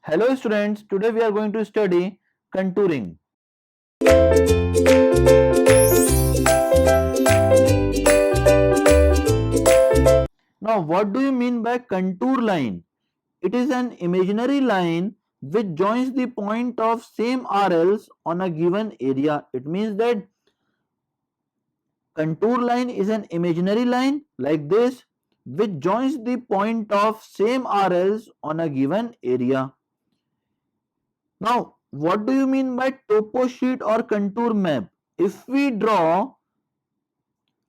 Hello students, today we are going to study contouring. Now what do you mean by contour line? It is an imaginary line which joins the point of same RLs on a given area. It means that contour line is an imaginary line like this which joins the point of same RLs on a given area. Now, what do you mean by topo sheet or contour map? If we draw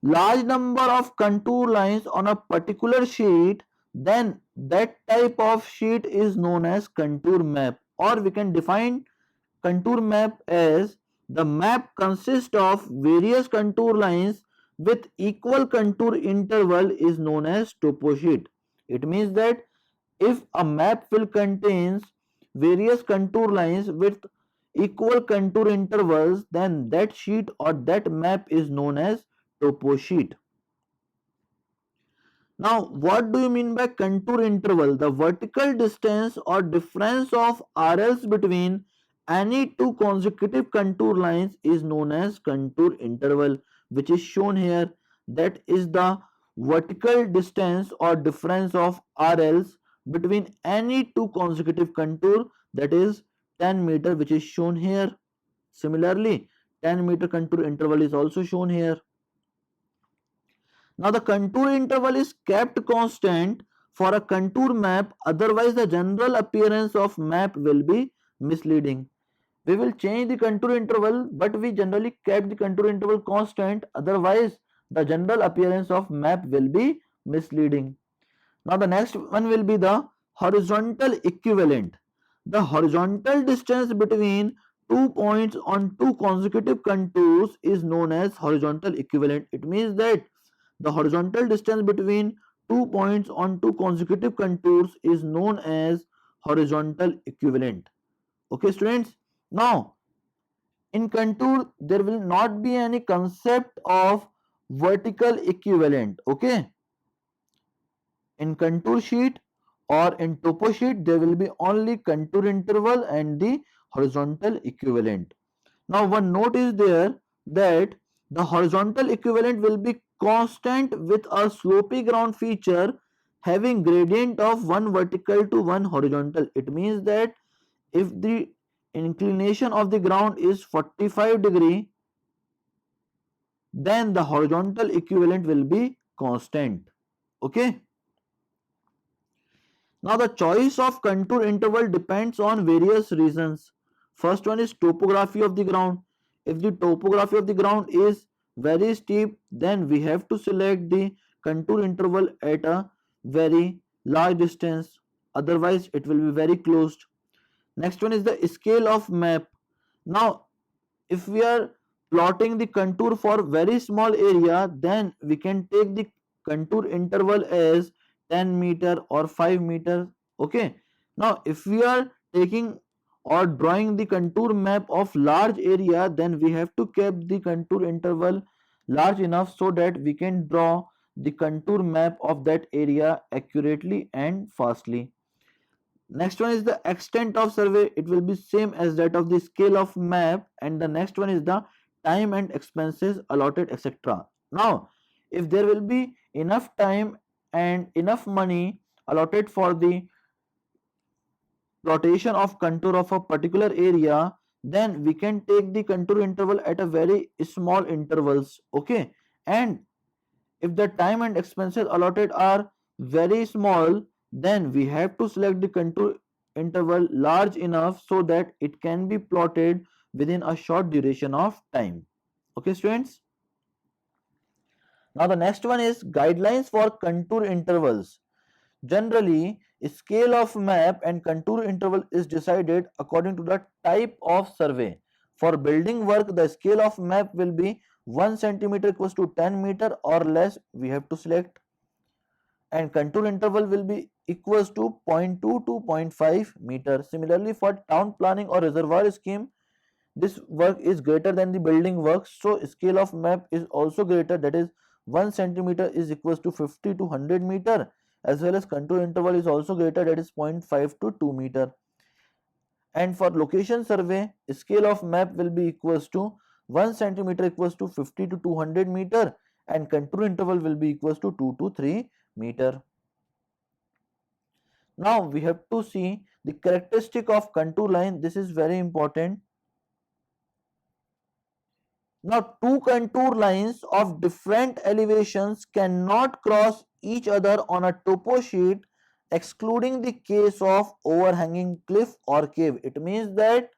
large number of contour lines on a particular sheet, then that type of sheet is known as contour map, or we can define contour map as the map consists of various contour lines with equal contour interval is known as topo sheet. It means that if a map will contains various contour lines with equal contour intervals, then that sheet or that map is known as topo sheet. Now, what do you mean by contour interval? The vertical distance or difference of RLs between any two consecutive contour lines is known as contour interval, which is shown here. That is the vertical distance or difference of RLs between any two consecutive contour, that is 10 meter, which is shown here. Similarly, 10-meter contour interval is also shown here. Now the contour interval is kept constant for a contour map, otherwise the general appearance of map will be misleading. We will change the contour interval, but we generally kept the contour interval constant, otherwise the general appearance of map will be misleading. Now the next one will be the horizontal equivalent. The horizontal distance between 2 points on two consecutive contours is known as horizontal equivalent. It means that the horizontal distance between 2 points on two consecutive contours is known as horizontal equivalent. Okay students, now in contour there will not be any concept of vertical equivalent. Okay, in contour sheet or in topo sheet there will be only contour interval and the horizontal equivalent. Now one note is there that the horizontal equivalent will be constant with a slopy ground feature having gradient of one vertical to one horizontal. It means that if the inclination of the ground is 45 degree, then the horizontal equivalent will be constant. Okay. Now the choice of contour interval depends on various reasons. First one is topography of the ground. If the topography of the ground is very steep, then we have to select the contour interval at a very large distance. Otherwise, it will be very closed. Next one is the scale of map. Now, if we are plotting the contour for very small area, then we can take the contour interval as 10 meter or 5 meter. Okay, now if we are taking or drawing the contour map of large area, then we have to keep the contour interval large enough so that we can draw the contour map of that area accurately and fastly. Next one is the extent of survey. It will be same as that of the scale of map. And the next one is the time and expenses allotted, etc. Now if there will be enough time and enough money allotted for the plotation of contour of a particular area, then we can take the contour interval at a very small intervals. Okay, and if the time and expenses allotted are very small, then we have to select the contour interval large enough so that it can be plotted within a short duration of time. Okay students, now the next one is guidelines for contour intervals. Generally, scale of map and contour interval is decided according to the type of survey. For building work, the scale of map will be 1 centimeter equals to 10 meter or less we have to select, and contour interval will be equals to 0.2 to 0.5 meter. Similarly, for town planning or reservoir scheme, this work is greater than the building work, so scale of map is also greater, that is 1 centimeter is equals to 50 to 100 meter, as well as contour interval is also greater, that is 0.5 to 2 meter. And for location survey, scale of map will be equals to 1 centimeter equals to 50 to 200 meter, and contour interval will be equals to 2 to 3 meter. Now we have to see the characteristic of contour line. This is very important. Now two contour lines of different elevations cannot cross each other on a topo sheet, excluding the case of overhanging cliff or cave. It means that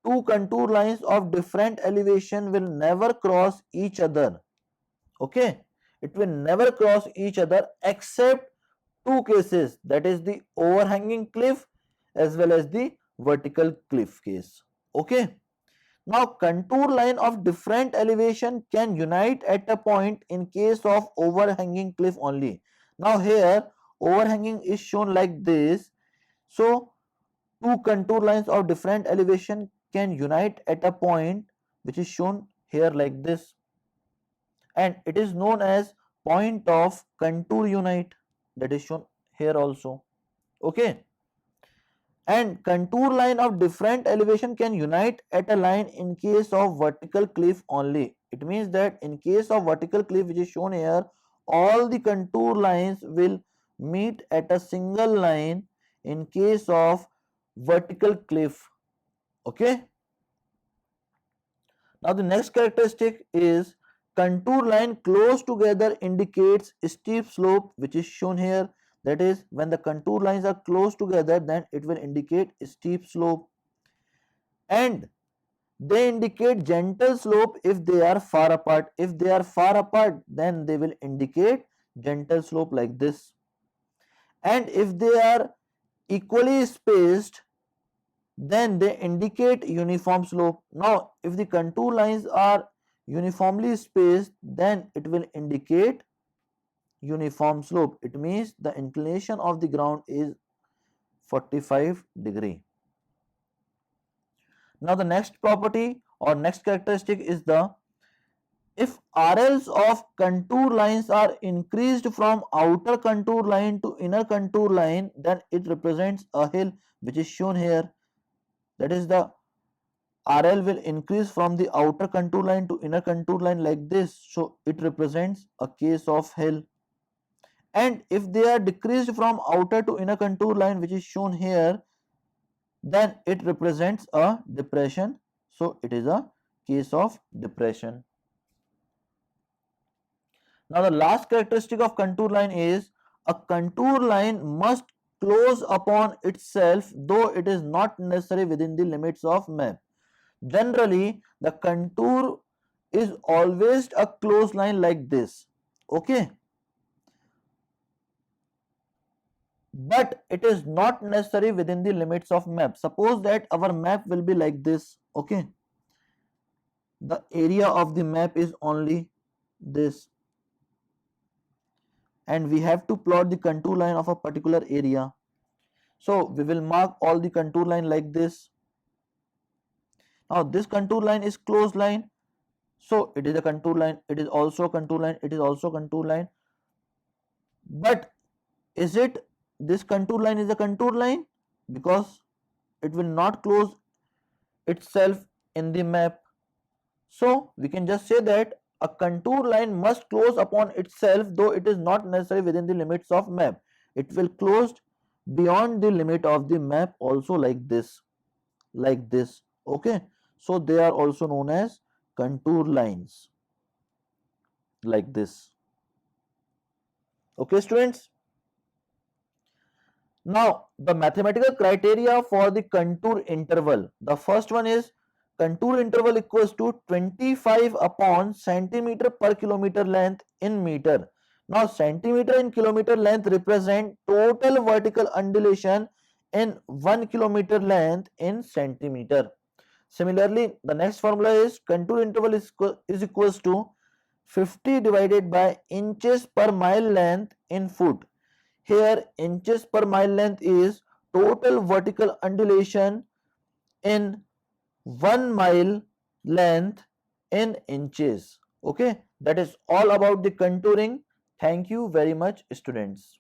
two contour lines of different elevation will never cross each other. Okay, it will never cross each other except two cases, that is the overhanging cliff as well as the vertical cliff case. Okay, now contour line of different elevation can unite at a point in case of overhanging cliff only. Now here overhanging is shown like this, so two contour lines of different elevation can unite at a point which is shown here like this, and it is known as point of contour unite, that is shown here also. Okay, and contour line of different elevation can unite at a line in case of vertical cliff only. It means that in case of vertical cliff which is shown here, all the contour lines will meet at a single line in case of vertical cliff. Okay, now the next characteristic is contour line close together indicates steep slope, which is shown here. That is, when the contour lines are close together, then it will indicate steep slope, and they indicate gentle slope if they are far apart. If they are far apart, then they will indicate gentle slope like this, and if they are equally spaced, then they indicate uniform slope. Now if the contour lines are uniformly spaced, then it will indicate uniform slope. It means the inclination of the ground is 45 degree. Now the next property or next characteristic is the if RLs of contour lines are increased from outer contour line to inner contour line, then it represents a hill, which is shown here. That is, the RL will increase from the outer contour line to inner contour line like this, so it represents a case of hill. And if they are decreased from outer to inner contour line, which is shown here, then it represents a depression, so it is a case of depression. Now the last characteristic of contour line is a contour line must close upon itself, though it is not necessary within the limits of map. Generally the contour is always a closed line like this. Okay, but it is not necessary within the limits of map. Suppose that our map will be like this. Okay, the area of the map is only this, and we have to plot the contour line of a particular area. So we will mark all the contour line like this. Now this contour line is closed line, so it is a contour line, it is also a contour line, it is also a contour line. But is it this contour line is a contour line? Because it will not close itself in the map. So we can just say that a contour line must close upon itself, though it is not necessary within the limits of map. It will close beyond the limit of the map also like this, like this. Okay, so they are also known as contour lines like this. Okay students, now the mathematical criteria for the contour interval. The first one is contour interval equals to 25 upon centimeter per kilometer length in meter. Now centimeter in kilometer length represent total vertical undulation in 1 kilometer length in centimeter. Similarly, the next formula is contour interval is equals to 50 divided by inches per mile length in foot. Here inches per mile length is total vertical undulation in 1 mile length in inches. Okay, that is all about the contouring. Thank you very much students.